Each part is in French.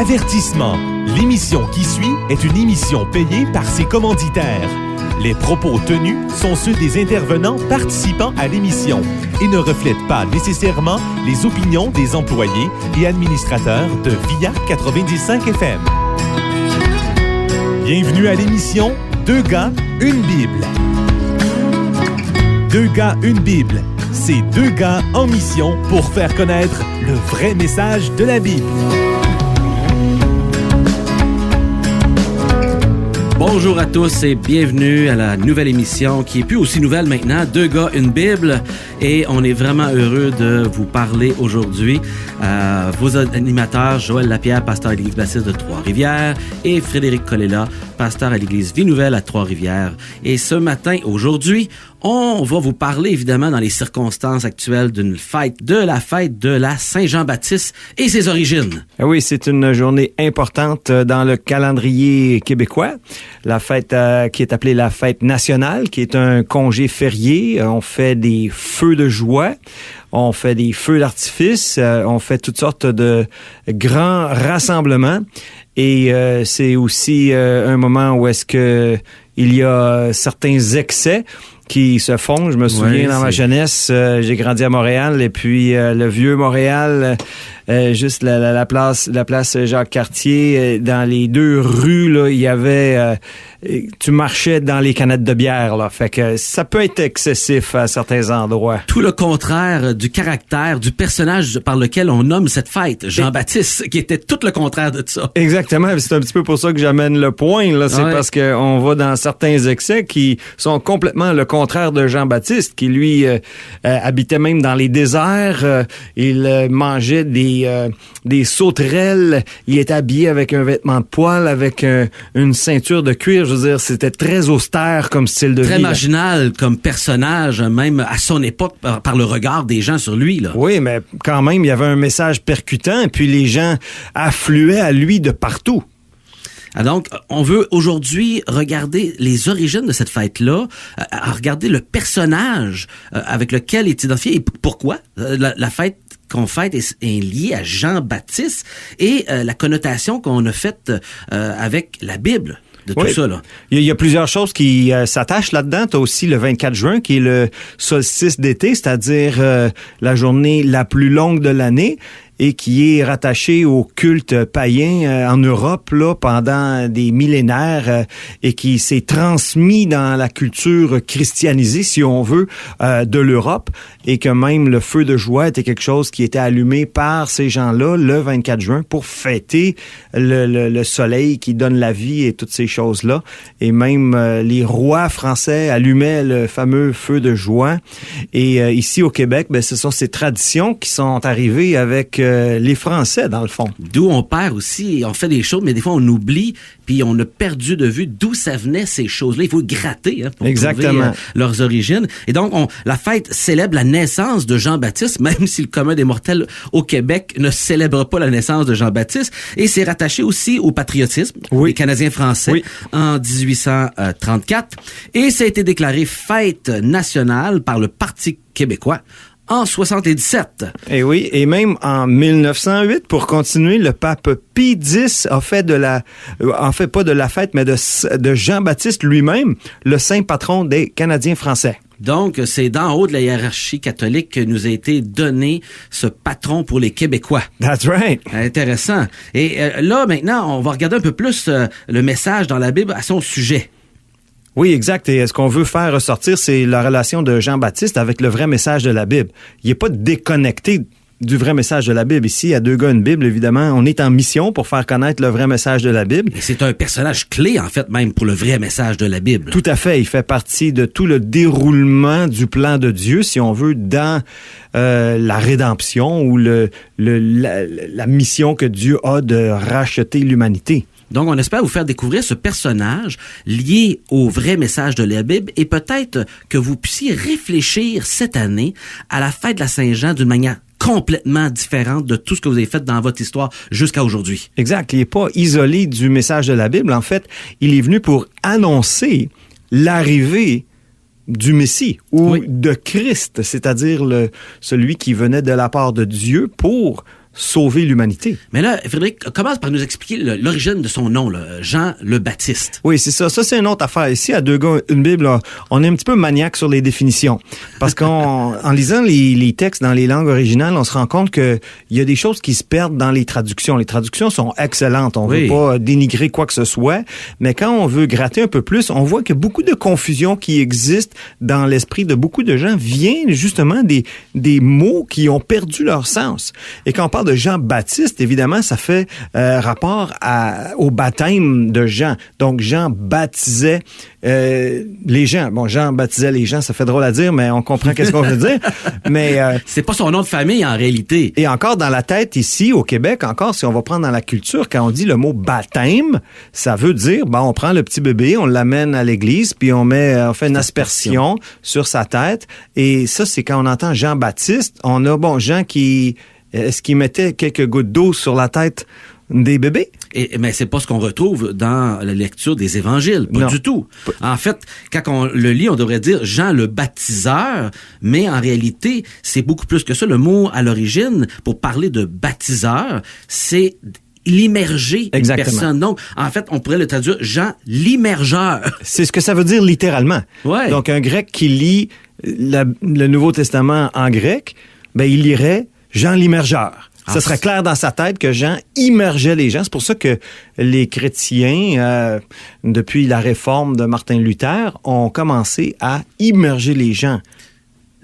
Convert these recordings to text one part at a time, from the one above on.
Avertissement. L'émission qui suit est une émission payée par ses commanditaires. Les propos tenus sont ceux des intervenants participant à l'émission et ne reflètent pas nécessairement les opinions des employés et administrateurs de VIA 95 FM. Bienvenue à l'émission Deux gars, une Bible. Deux gars, une Bible. C'est deux gars en mission pour faire connaître le vrai message de la Bible. Bonjour à tous et bienvenue à la nouvelle émission qui est plus aussi nouvelle maintenant, Deux gars, une Bible. Et on est vraiment heureux de vous parler aujourd'hui. Vos animateurs, Joël Lapierre, pasteur à l'Église baptiste de Trois-Rivières, et Frédéric Colella, pasteur à l'Église Vie Nouvelle à Trois-Rivières. Et ce matin, aujourd'hui, on va vous parler évidemment dans les circonstances actuelles de la fête de la Saint-Jean-Baptiste et ses origines. Oui, c'est une journée importante dans le calendrier québécois. La fête qui est appelée la fête nationale, qui est un congé férié. On fait des feux de joie. On fait des feux d'artifice, on fait toutes sortes de grands rassemblements et c'est aussi un moment où est-ce que il y a certains excès qui se font. Je me souviens dans ma jeunesse, j'ai grandi à Montréal et puis le vieux Montréal, juste la place Jacques-Cartier, dans les deux rues là, il y avait tu marchais dans les canettes de bière là, fait que ça peut être excessif à certains endroits. Tout le contraire du caractère du personnage par lequel on nomme cette fête, Jean-Baptiste, qui était tout le contraire de ça. Exactement, c'est un petit peu pour ça que j'amène le point là, c'est parce que on va dans certains excès qui sont complètement le contraire de Jean-Baptiste, qui lui habitait même dans les déserts, il mangeait des sauterelles, il était habillé avec un vêtement de poil, avec une ceinture de cuir. Je veux dire, c'était très austère comme style de vie. Très marginal comme personnage, même à son époque, par le regard des gens sur lui, là. Oui, mais quand même, il y avait un message percutant, et puis les gens affluaient à lui de partout. Donc, on veut aujourd'hui regarder les origines de cette fête-là, regarder le personnage avec lequel il est identifié et pourquoi la fête qu'on fête est liée à Jean-Baptiste et la connotation qu'on a faite avec la Bible. De tout ça, là. Il y a plusieurs choses qui s'attachent là-dedans. Tu as aussi le 24 juin, qui est le solstice d'été, c'est-à-dire la journée la plus longue de l'année et qui est rattaché au culte païen en Europe là, pendant des millénaires et qui s'est transmis dans la culture christianisée, si on veut, de l'Europe, et que même le feu de joie était quelque chose qui était allumé par ces gens-là le 24 juin pour fêter le soleil qui donne la vie et toutes ces choses-là. Et même les rois français allumaient le fameux feu de joie. Et ici au Québec, ben, ce sont ces traditions qui sont arrivées avec les Français, dans le fond. D'où on perd aussi, on fait des choses, mais des fois on oublie, puis on a perdu de vue d'où ça venait, ces choses-là. Il faut gratter pour trouver leurs origines. Et donc, la fête célèbre la naissance de Jean-Baptiste, même si le commun des mortels au Québec ne célèbre pas la naissance de Jean-Baptiste. Et c'est rattaché aussi au patriotisme des Canadiens français en 1834. Et ça a été déclaré fête nationale par le Parti québécois en 77. Et oui, et même en 1908, pour continuer, le pape Pie X a fait pas de la fête, mais de Jean-Baptiste lui-même, le saint patron des Canadiens français. Donc, c'est d'en haut de la hiérarchie catholique que nous a été donné ce patron pour les Québécois. That's right. Intéressant. Et là, maintenant, on va regarder un peu plus le message dans la Bible à son sujet. Oui, exact. Et ce qu'on veut faire ressortir, c'est la relation de Jean-Baptiste avec le vrai message de la Bible. Il n'est pas déconnecté du vrai message de la Bible. Ici, à Deux gars, une Bible, évidemment, on est en mission pour faire connaître le vrai message de la Bible. Et c'est un personnage clé, en fait, même pour le vrai message de la Bible. Tout à fait. Il fait partie de tout le déroulement du plan de Dieu, si on veut, dans la rédemption ou la mission que Dieu a de racheter l'humanité. Donc, on espère vous faire découvrir ce personnage lié au vrai message de la Bible et peut-être que vous puissiez réfléchir cette année à la fête de la Saint-Jean d'une manière complètement différente de tout ce que vous avez fait dans votre histoire jusqu'à aujourd'hui. Exact. Il n'est pas isolé du message de la Bible. En fait, il est venu pour annoncer l'arrivée du Messie ou de Christ, c'est-à-dire celui qui venait de la part de Dieu pour sauver l'humanité. Mais là, Frédéric, commence par nous expliquer l'origine de son nom, là, Jean le Baptiste. Oui, c'est ça. Ça, c'est une autre affaire. Ici, à Deux gars, une Bible, là, on est un petit peu maniaque sur les définitions. Parce qu'en lisant les textes dans les langues originales, on se rend compte qu'il y a des choses qui se perdent dans les traductions. Les traductions sont excellentes. On veut pas dénigrer quoi que ce soit. Mais quand on veut gratter un peu plus, on voit que beaucoup de confusion qui existe dans l'esprit de beaucoup de gens vient justement des mots qui ont perdu leur sens. Et quand on parle de Jean-Baptiste, évidemment, ça fait rapport au baptême de Jean. Donc, Jean baptisait les gens. Bon, Jean baptisait les gens, ça fait drôle à dire, mais on comprend qu'est-ce qu'on veut dire. Mais c'est pas son nom de famille, en réalité. Et encore dans la tête, ici, au Québec, encore, si on va prendre dans la culture, quand on dit le mot baptême, ça veut dire, on prend le petit bébé, on l'amène à l'église, puis on fait une aspersion sur sa tête. Et ça, c'est quand on entend Jean-Baptiste, on a, Jean est-ce qu'il mettait quelques gouttes d'eau sur la tête des bébés? Mais c'est pas ce qu'on retrouve dans la lecture des évangiles. Pas du tout. En fait, quand on le lit, on devrait dire Jean le baptiseur, mais en réalité, c'est beaucoup plus que ça. Le mot à l'origine, pour parler de baptiseur, c'est l'immerger une personne. Donc, en fait, on pourrait le traduire Jean l'immergeur. C'est ce que ça veut dire littéralement. Ouais. Donc, un grec qui lit le Nouveau Testament en grec, il lirait Jean l'immergeur. Ça serait clair dans sa tête que Jean immergeait les gens. C'est pour ça que les chrétiens, depuis la réforme de Martin Luther, ont commencé à immerger les gens.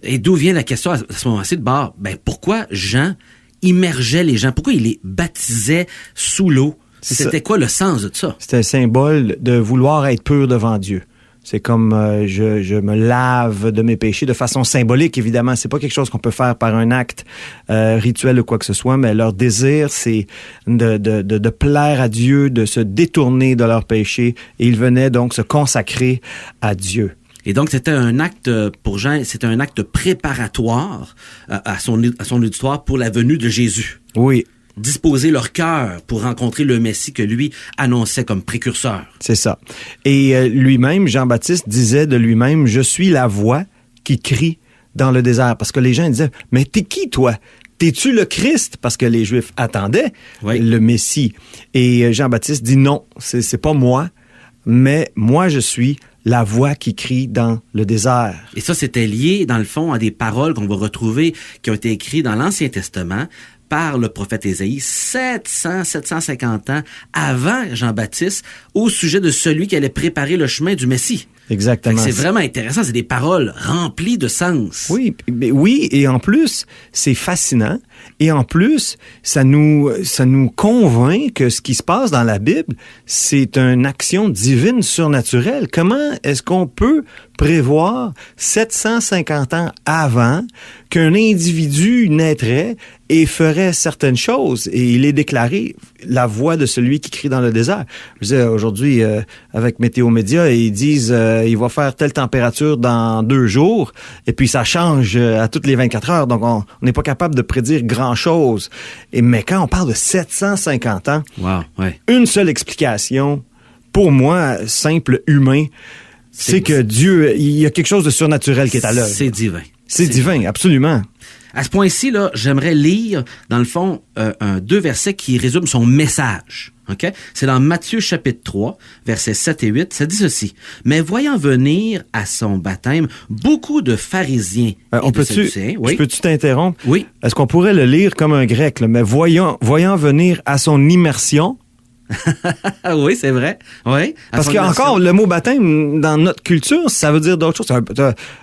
Et d'où vient la question à ce moment-ci de bord? Pourquoi Jean immergeait les gens? Pourquoi il les baptisait sous l'eau? C'était quoi le sens de ça? C'était un symbole de vouloir être pur devant Dieu. C'est comme je me lave de mes péchés de façon symbolique, évidemment. C'est pas quelque chose qu'on peut faire par un acte rituel ou quoi que ce soit, mais leur désir, c'est de plaire à Dieu, de se détourner de leurs péchés. Et ils venaient donc se consacrer à Dieu. Et donc, c'était un acte, pour Jean, c'était un acte préparatoire à son auditoire pour la venue de Jésus. Oui. Disposer leur cœur pour rencontrer le Messie que lui annonçait comme précurseur. C'est ça. Et lui-même, Jean-Baptiste disait de lui-même, « Je suis la voix qui crie dans le désert. » Parce que les gens disaient, « Mais t'es qui, toi? T'es-tu le Christ? » Parce que les Juifs attendaient le Messie. Et Jean-Baptiste dit, « Non, c'est pas moi, mais moi je suis la voix qui crie dans le désert. » Et ça, c'était lié, dans le fond, à des paroles qu'on va retrouver qui ont été écrites dans l'Ancien Testament par le prophète Ésaïe 750 ans avant Jean-Baptiste au sujet de celui qui allait préparer le chemin du Messie. Exactement. C'est vraiment intéressant, c'est des paroles remplies de sens. Oui, et en plus, c'est fascinant. Et en plus, ça nous convainc que ce qui se passe dans la Bible, c'est une action divine surnaturelle. Comment est-ce qu'on peut prévoir 750 ans avant qu'un individu naîtrait et ferait certaines choses? Et il est déclaré la voix de celui qui crie dans le désert. Je disais, aujourd'hui, avec Météo Média, ils disent il va faire telle température dans 2 jours, et puis ça change à toutes les 24 heures. Donc, on n'est pas capable de prédire grand-chose. Mais quand on parle de 750 ans, une seule explication, pour moi, simple, humain, c'est que Dieu, il y a quelque chose de surnaturel qui est à l'œuvre. C'est divin. C'est divin, absolument. À ce point-ci, là, j'aimerais lire, dans le fond, 2 versets qui résument son message. Okay? C'est dans Matthieu chapitre 3, versets 7 et 8. Ça dit ceci. « Mais voyant venir à son baptême beaucoup de pharisiens et de sadducéens... » Je peux-tu t'interrompre? Oui. Est-ce qu'on pourrait le lire comme un grec, là? Mais voyant venir à son immersion... Oui, c'est vrai. Oui. Parce qu'encore, le mot baptême, dans notre culture, ça veut dire d'autres choses.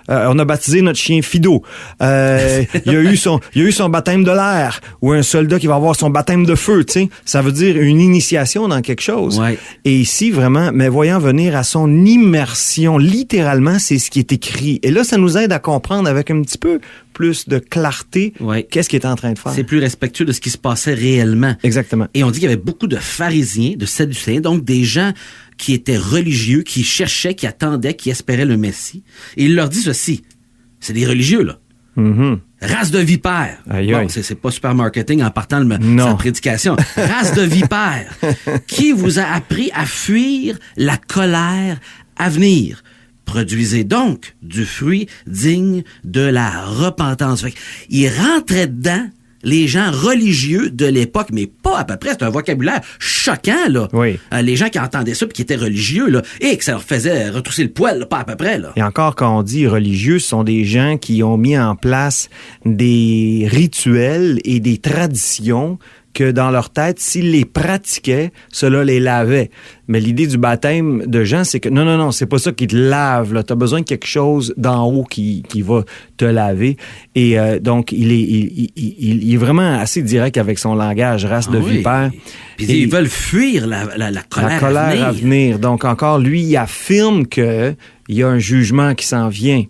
On a baptisé notre chien Fido. Il y a eu son baptême de l'air, ou un soldat qui va avoir son baptême de feu, tu sais. Ça veut dire une initiation dans quelque chose. Ouais. Et ici, vraiment, mais voyant venir à son immersion, littéralement, c'est ce qui est écrit. Et là, ça nous aide à comprendre avec un petit peu plus de clarté qu'est-ce qu'il est en train de faire. C'est plus respectueux de ce qui se passait réellement. Exactement. Et on dit qu'il y avait beaucoup de pharisiens, de sadducéens, donc des gens qui étaient religieux, qui cherchaient, qui attendaient, qui espéraient le Messie. Et il leur dit ceci. C'est des religieux, là. Mm-hmm. Race de vipères. Bon, c'est pas super marketing en partant de sa prédication. Race de vipères. Qui vous a appris à fuir la colère à venir? Produisez donc du fruit digne de la repentance. Il rentrait dedans les gens religieux de l'époque, mais pas à peu près, c'est un vocabulaire choquant, là. Oui. Les gens qui entendaient ça puis qui étaient religieux, là, et que ça leur faisait retrousser le poil, là, pas à peu près, là. Et encore, quand on dit religieux, ce sont des gens qui ont mis en place des rituels et des traditions que dans leur tête, s'ils les pratiquaient, cela les lavait. Mais l'idée du baptême de Jean, c'est que non, c'est pas ça qui te lave. Tu as besoin de quelque chose d'en haut qui va te laver. Et donc, il est vraiment assez direct avec son langage, race de vipère. Puis ils veulent fuir la colère à venir. Donc, encore, lui, il affirme qu'il y a un jugement qui s'en vient.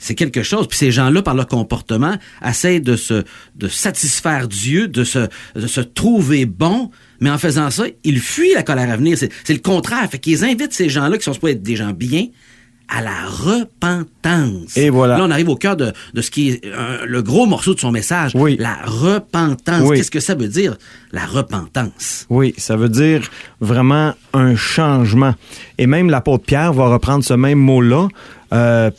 C'est quelque chose. Puis ces gens-là, par leur comportement, essaient de satisfaire Dieu, de se trouver bon, mais en faisant ça, ils fuient la colère à venir. C'est le contraire. Fait qu'ils invitent ces gens-là, qui sont supposés être des gens bien, à la repentance. Et voilà. Là, on arrive au cœur de ce qui est le gros morceau de son message. Oui. La repentance. Oui. Qu'est-ce que ça veut dire, la repentance? Oui, ça veut dire vraiment un changement. Et même l'apôtre Pierre va reprendre ce même mot-là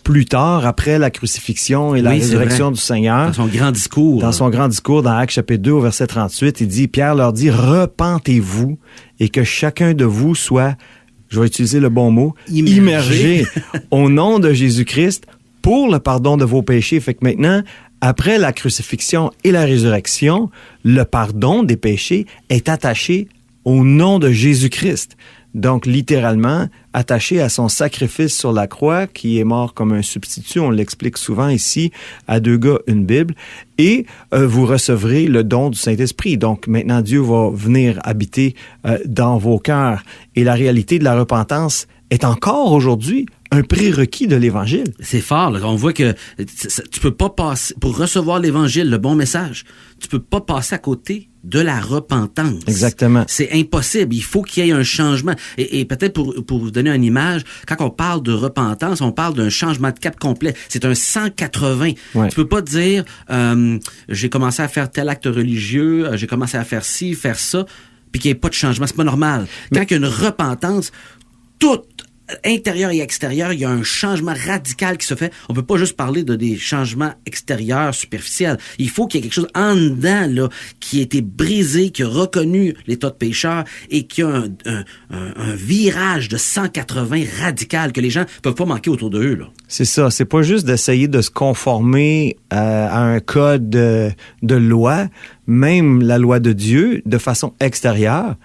plus tard, après la crucifixion et la résurrection du Seigneur. Dans son grand discours. Dans son grand discours, dans Actes chapitre 2, au verset 38, Pierre leur dit « Repentez-vous et que chacun de vous soit... » je vais utiliser le bon mot, immergé au nom de Jésus-Christ pour le pardon de vos péchés. Fait que maintenant, après la crucifixion et la résurrection, le pardon des péchés est attaché au nom de Jésus-Christ. Donc, littéralement, attaché à son sacrifice sur la croix, qui est mort comme un substitut. On l'explique souvent ici, à 2 gars, une Bible. Et vous recevrez le don du Saint-Esprit. Donc, maintenant, Dieu va venir habiter dans vos cœurs. Et la réalité de la repentance est encore aujourd'hui un prérequis de l'Évangile. C'est fort, là. On voit que tu peux pas passer, pour recevoir l'Évangile, le bon message, tu peux pas passer à côté de la repentance. Exactement. C'est impossible. Il faut qu'il y ait un changement. Et peut-être pour vous donner une image, quand on parle de repentance, on parle d'un changement de cap complet. C'est un 180. Ouais. Tu peux pas dire, j'ai commencé à faire tel acte religieux, j'ai commencé à faire ci, faire ça, puis qu'il n'y ait pas de changement. C'est pas normal. Quand il y a une repentance, toute intérieur et extérieur, il y a un changement radical qui se fait. On peut pas juste parler de des changements extérieurs superficiels. Il faut qu'il y ait quelque chose en dedans là qui a été brisé, qui a reconnu l'état de pécheur et qui a un virage de 180 radical que les gens peuvent pas manquer autour d'eux là. C'est ça. C'est pas juste d'essayer de se conformer à un code de loi, même la loi de Dieu, de façon extérieure.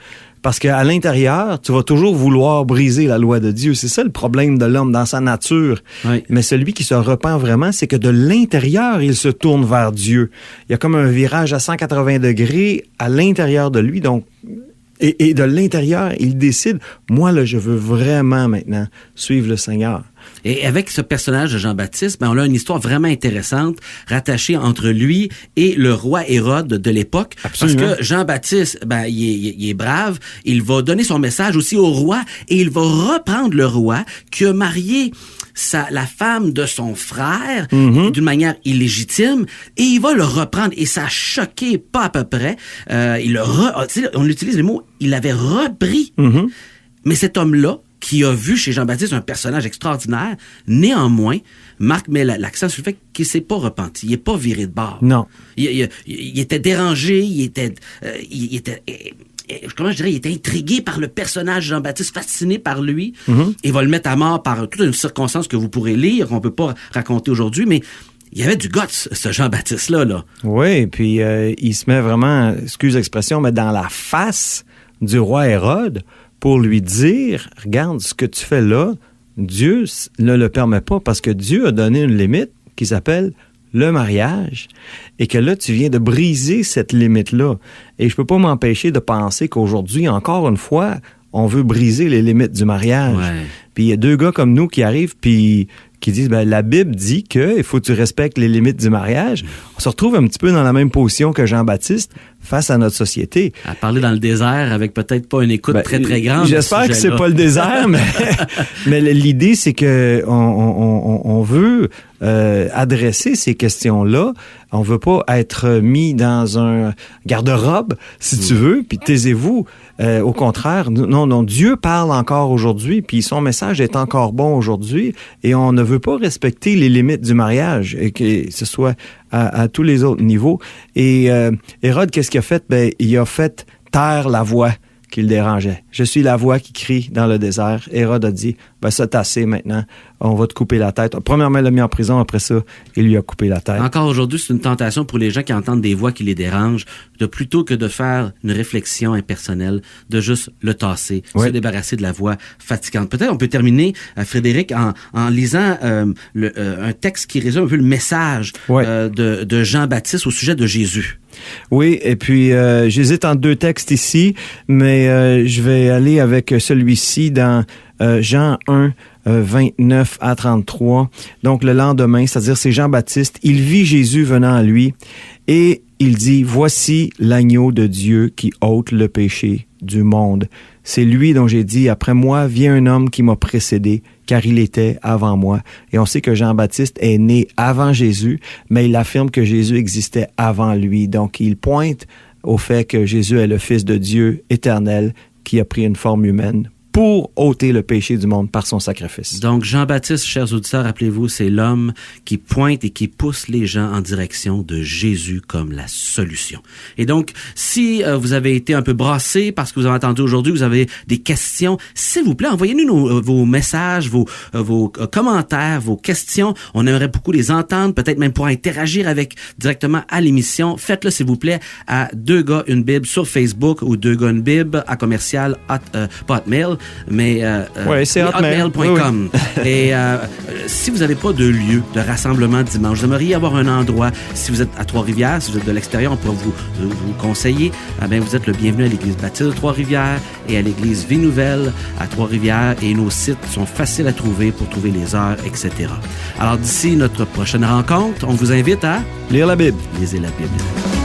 Parce qu'à l'intérieur, tu vas toujours vouloir briser la loi de Dieu. C'est ça le problème de l'homme dans sa nature. Oui. Mais celui qui se repent vraiment, c'est que de l'intérieur, il se tourne vers Dieu. Il y a comme un virage à 180 degrés à l'intérieur de lui. Donc, et de l'intérieur, il décide, moi, là, je veux vraiment maintenant suivre le Seigneur. Et avec ce personnage de Jean-Baptiste, on a une histoire vraiment intéressante rattachée entre lui et le roi Hérode de l'époque. Absolument. Parce que Jean-Baptiste, il est brave, il va donner son message aussi au roi et il va reprendre le roi qui a marié la femme de son frère d'une manière illégitime et il va le reprendre et ça a choqué pas à peu près. On utilise le mot, il avait repris. Mais cet homme-là, qui a vu chez Jean-Baptiste un personnage extraordinaire, néanmoins, Marc met l'accent sur le fait qu'il s'est pas repenti, il est pas viré de bord. Non. Il était dérangé, il était comment je dirais, il était intrigué par le personnage Jean-Baptiste, fasciné par lui, et va le mettre à mort par toute une circonstance que vous pourrez lire, qu'on peut pas raconter aujourd'hui, mais il y avait du guts, ce Jean-Baptiste-là. Là. Oui, puis il se met vraiment, excuse l'expression, mais dans la face du roi Hérode pour lui dire, regarde, ce que tu fais là, Dieu ne le permet pas parce que Dieu a donné une limite qui s'appelle le mariage et que là, tu viens de briser cette limite-là. Et je peux pas m'empêcher de penser qu'aujourd'hui, encore une fois, on veut briser les limites du mariage. Ouais. Puis il y a 2 gars comme nous qui arrivent puis qui disent, la Bible dit qu'il faut que tu respectes les limites du mariage. On se retrouve un petit peu dans la même position que Jean-Baptiste face à notre société. À parler dans le désert avec peut-être pas une écoute très, très grande. J'espère que c'est pas le désert, mais l'idée, c'est que on veut adresser ces questions-là. On veut pas être mis dans un garde-robe, si tu veux, puis taisez-vous. Au contraire, non, Dieu parle encore aujourd'hui, puis son message est encore bon aujourd'hui, et on ne veut pas respecter les limites du mariage, et que ce soit à tous les autres niveaux. Et Hérode, qu'est-ce qu'il a fait? Ben, il a fait taire la voix qui le dérangeait. Je suis la voix qui crie dans le désert. Hérode a dit, ben ça t'as assez maintenant, on va te couper la tête. Premièrement, il l'a mis en prison, après ça, il lui a coupé la tête. Encore aujourd'hui, c'est une tentation pour les gens qui entendent des voix qui les dérangent, de plutôt que de faire une réflexion impersonnelle, de juste le tasser, se débarrasser de la voix fatigante. Peut-être on peut terminer, Frédéric, en lisant un texte qui résume un peu le message de Jean-Baptiste au sujet de Jésus. Oui, et puis j'hésite entre deux textes ici, mais je vais aller avec celui-ci dans Jean 1, 29 à 33. Donc le lendemain, c'est-à-dire c'est Jean-Baptiste, il vit Jésus venant à lui et il dit, voici l'agneau de Dieu qui ôte le péché du monde. C'est lui dont j'ai dit, après moi vient un homme qui m'a précédé, car il était avant moi. Et on sait que Jean-Baptiste est né avant Jésus, mais il affirme que Jésus existait avant lui. Donc il pointe au fait que Jésus est le Fils de Dieu éternel qui a pris une forme humaine pour ôter le péché du monde par son sacrifice. Donc, Jean-Baptiste, chers auditeurs, rappelez-vous, c'est l'homme qui pointe et qui pousse les gens en direction de Jésus comme la solution. Et donc, si vous avez été un peu brassé parce que vous avez entendu aujourd'hui, vous avez des questions, s'il vous plaît, envoyez-nous vos messages, vos commentaires, vos questions. On aimerait beaucoup les entendre, peut-être même pour interagir avec directement à l'émission. Faites-le, s'il vous plaît, à 2 gars une Bible sur Facebook ou 2 gars une Bible à commercial, pas Hotmail, mais c'est hotmail.com. Oui. Et si vous n'avez pas de lieu de rassemblement dimanche, vous aimeriez avoir un endroit, si vous êtes à Trois-Rivières, si vous êtes de l'extérieur, on peut vous conseiller, vous êtes le bienvenu à l'église Baptiste de Trois-Rivières et à l'église Vie Nouvelle à Trois-Rivières, et nos sites sont faciles à trouver pour trouver les heures, etc. Alors d'ici notre prochaine rencontre, on vous invite à lire la Bible. Lisez la Bible.